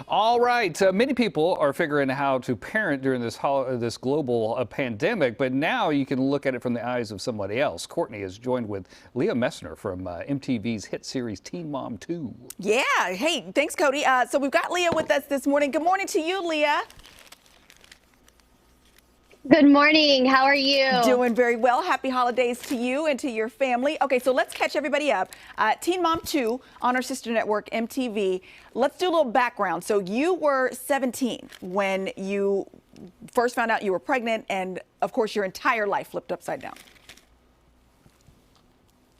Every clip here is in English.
All right, many people are figuring out how to parent during this global pandemic, but now you can look at it from the eyes of somebody else. Courtney is joined with Leah Messer from MTV's hit series Teen Mom 2. Yeah, hey, thanks, Cody. So we've got Leah with us this morning. Good morning to you, Leah. Good morning. How are you? Doing very well. Happy holidays to you and to your family. Okay, so let's catch everybody up. Teen Mom 2 on our sister network, MTV. Let's do a little background. So you were 17 when you first found out you were pregnant, and of course your entire life flipped upside down.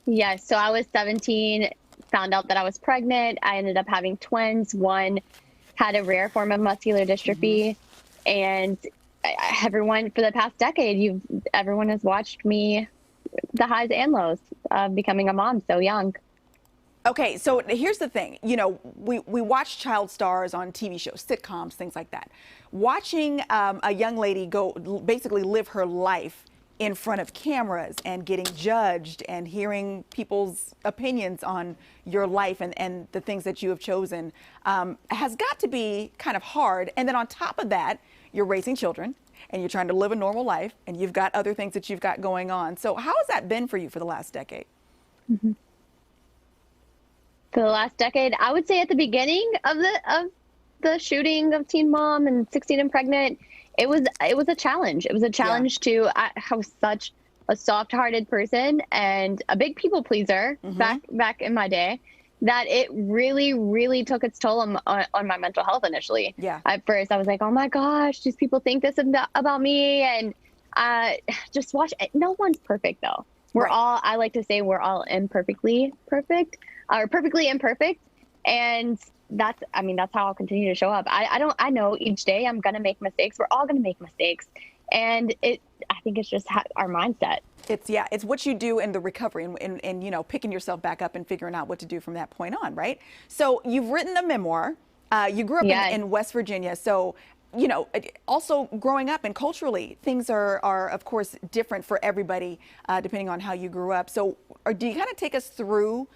Yes, so I was 17, found out that I was pregnant. I ended up having twins. One had a rare form of muscular dystrophy, and everyone for the past decade, everyone has watched me, the highs and lows of becoming a mom so young. Okay, so here's the thing. You know, we watch child stars on TV shows, sitcoms, things like that. Watching a young lady basically live her life in front of cameras and getting judged and hearing people's opinions on your life and the things that you have chosen has got to be kind of hard. And then on top of that, you're raising children and you're trying to live a normal life and you've got other things that you've got going on. So how has that been for you for the last decade? Mm-hmm. For the last decade, I would say at the beginning of the shooting of Teen Mom and 16 and Pregnant, it was a challenge. It was a challenge to, I was such a soft-hearted person and a big people pleaser back in my day, that it really, really took its toll on my mental health initially. Yeah. At first, I was like, oh my gosh, these people think this about me. And just watch it. No one's perfect, though. We're all, I like to say, we're all imperfectly perfect, or perfectly imperfect. And that's how I'll continue to show up. I know each day I'm going to make mistakes. We're all going to make mistakes. And I think it's just our mindset. It's what you do in the recovery and you know, picking yourself back up and figuring out what to do from that point on, right? So you've written a memoir. You grew up in West Virginia. So, you know, also growing up and culturally, things are of course different for everybody depending on how you grew up. So do you kind of take us through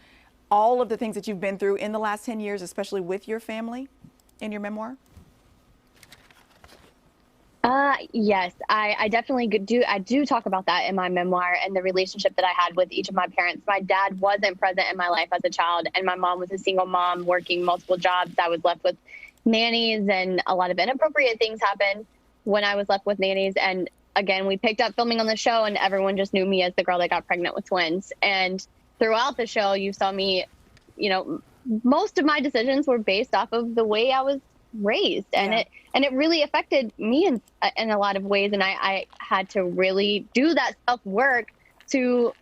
all of the things that you've been through in the last 10 years, especially with your family in your memoir? Yes, I definitely do. I do talk about that in my memoir and the relationship that I had with each of my parents. My dad wasn't present in my life as a child, and my mom was a single mom working multiple jobs. I was left with nannies, and a lot of inappropriate things happened when I was left with nannies. And again, we picked up filming on the show, and everyone just knew me as the girl that got pregnant with twins. And throughout the show, you saw me, you know, most of my decisions were based off of the way I was raised, and it really affected me in a lot of ways, and I had to really do that self-work to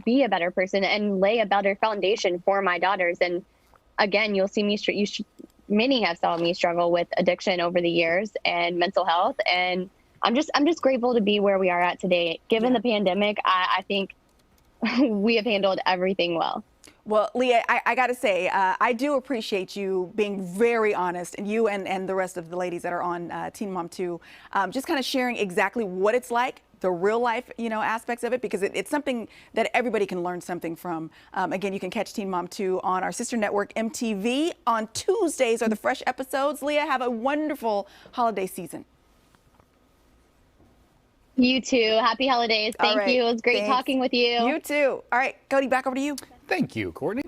be a better person and lay a better foundation for my daughters. And again, you'll see me many have saw me struggle with addiction over the years and mental health, and I'm just grateful to be where we are at today. Given the pandemic, I think we have handled everything well. Well, Leah, I got to say, I do appreciate you being very honest, and you and the rest of the ladies that are on Teen Mom 2, just kind of sharing exactly what it's like, the real life, you know, aspects of it, because it's something that everybody can learn something from. Again, you can catch Teen Mom 2 on our sister network, MTV. On Tuesdays are the fresh episodes. Leah, have a wonderful holiday season. You too. Happy holidays. Thank you. It was great talking with you. You too. All right, Cody, back over to you. Thank you, Courtney.